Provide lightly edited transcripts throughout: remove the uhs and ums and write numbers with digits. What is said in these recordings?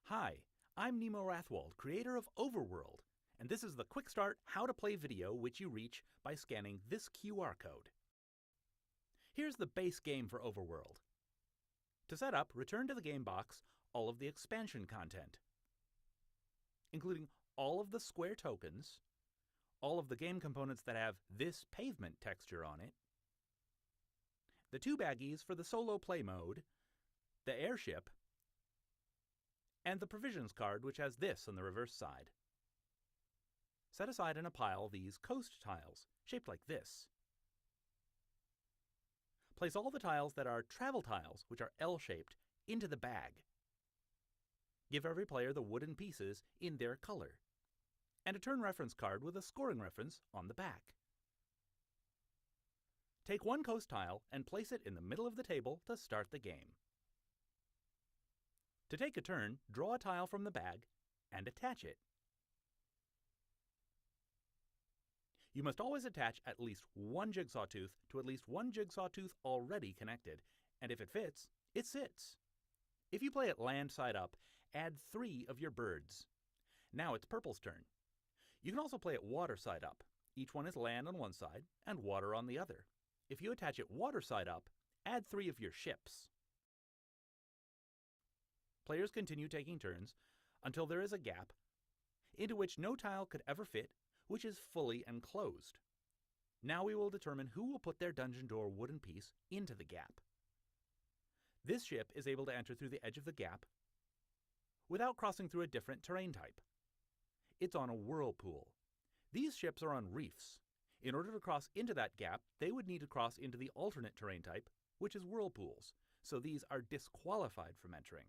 Hi, I'm Nemo Rathwold, creator of Overworld, and this is the Quick Start How to Play video which you reach by scanning this QR code. Here's the base game for Overworld. To set up, return to the game box all of the expansion content, including all of the square tokens, all of the game components that have this pavement texture on it, the two baggies for the solo play mode, the airship, and the provisions card which has this on the reverse side. Set aside in a pile these coast tiles, shaped like this. Place all the tiles that are travel tiles, which are L-shaped, into the bag. Give every player the wooden pieces in their color, and a turn reference card with a scoring reference on the back. Take one coast tile and place it in the middle of the table to start the game. To take a turn, draw a tile from the bag and attach it. You must always attach at least one jigsaw tooth to at least one jigsaw tooth already connected, and if it fits, it sits. If you play it land side up, add 3 of your birds. Now it's Purple's turn. You can also play it water side up. Each one is land on one side and water on the other. If you attach it water side up, add 3 of your ships. Players continue taking turns until there is a gap into which no tile could ever fit, which is fully enclosed. Now we will determine who will put their dungeon door wooden piece into the gap. This ship is able to enter through the edge of the gap without crossing through a different terrain type. It's on a whirlpool. These ships are on reefs. In order to cross into that gap, they would need to cross into the alternate terrain type, which is whirlpools, so these are disqualified from entering.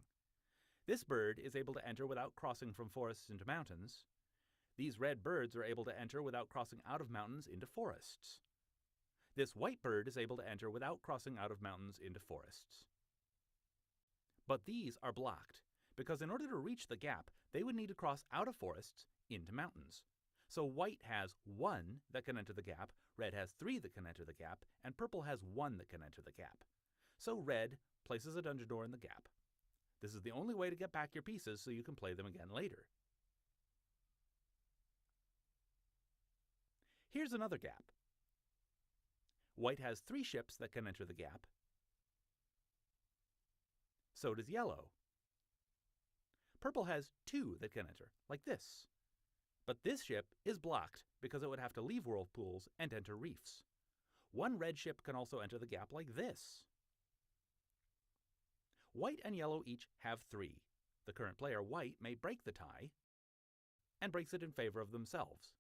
This bird is able to enter without crossing from forests into mountains. These red birds are able to enter without crossing out of mountains into forests. This white bird is able to enter without crossing out of mountains into forests. But these are blocked, because in order to reach the gap, they would need to cross out of forests into mountains. So white has 1 that can enter the gap, red has 3 that can enter the gap, and purple has 1 that can enter the gap. So red places a dungeon door in the gap. This is the only way to get back your pieces so you can play them again later. Here's another gap. White has 3 ships that can enter the gap. So does yellow. Purple has 2 that can enter, like this. But this ship is blocked because it would have to leave whirlpools and enter reefs. 1 red ship can also enter the gap like this. White and yellow each have 3. The current player, white, may break the tie and breaks it in favor of themselves.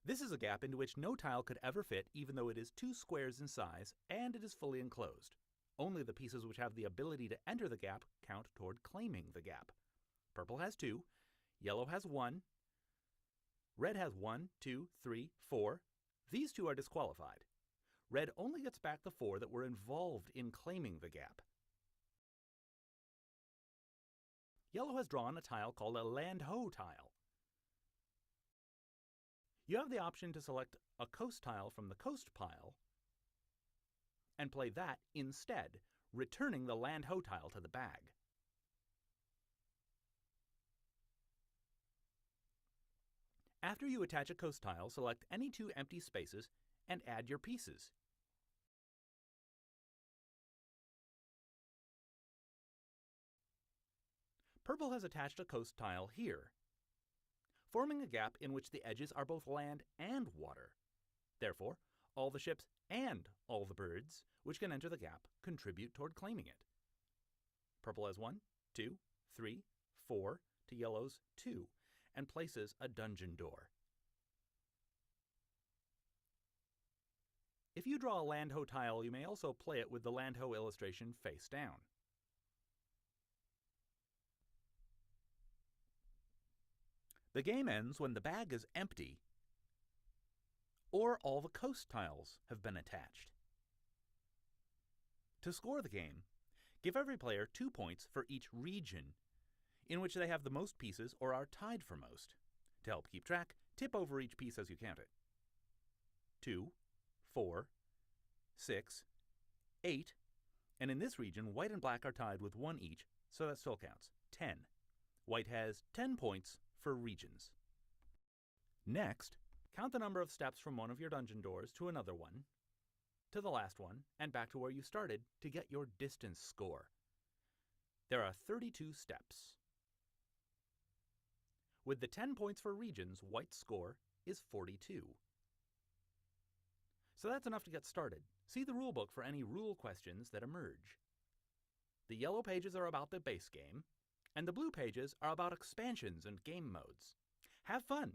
This is a gap into which no tile could ever fit, even though it is 2 squares in size and it is fully enclosed. Only the pieces which have the ability to enter the gap count toward claiming the gap. Purple has 2, yellow has 1, red has 1, 2, 3, 4. These 2 are disqualified. Red only gets back the 4 that were involved in claiming the gap. Yellow has drawn a tile called a land-ho tile. You have the option to select a coast tile from the coast pile and play that instead, returning the land-ho tile to the bag. After you attach a coast tile, select any 2 empty spaces and add your pieces. Purple has attached a coast tile here, forming a gap in which the edges are both land and water. Therefore, all the ships and all the birds which can enter the gap contribute toward claiming it. Purple has 1, 2, 3, 4 to yellow's 2, and places a dungeon door. If you draw a land-ho tile, you may also play it with the land-ho illustration face down. The game ends when the bag is empty or all the coast tiles have been attached. To score the game, give every player 2 points for each region in which they have the most pieces or are tied for most. To help keep track, tip over each piece as you count it. 2, 4, 6, 8. And in this region, white and black are tied with 1 each, so that still counts. 10. White has 10 points for regions. Next, count the number of steps from one of your dungeon doors to another one, to the last one, and back to where you started to get your distance score. There are 32 steps. With the 10 points for regions, White's score is 42. So that's enough to get started. See the rulebook for any rule questions that emerge. The yellow pages are about the base game, and the blue pages are about expansions and game modes. Have fun!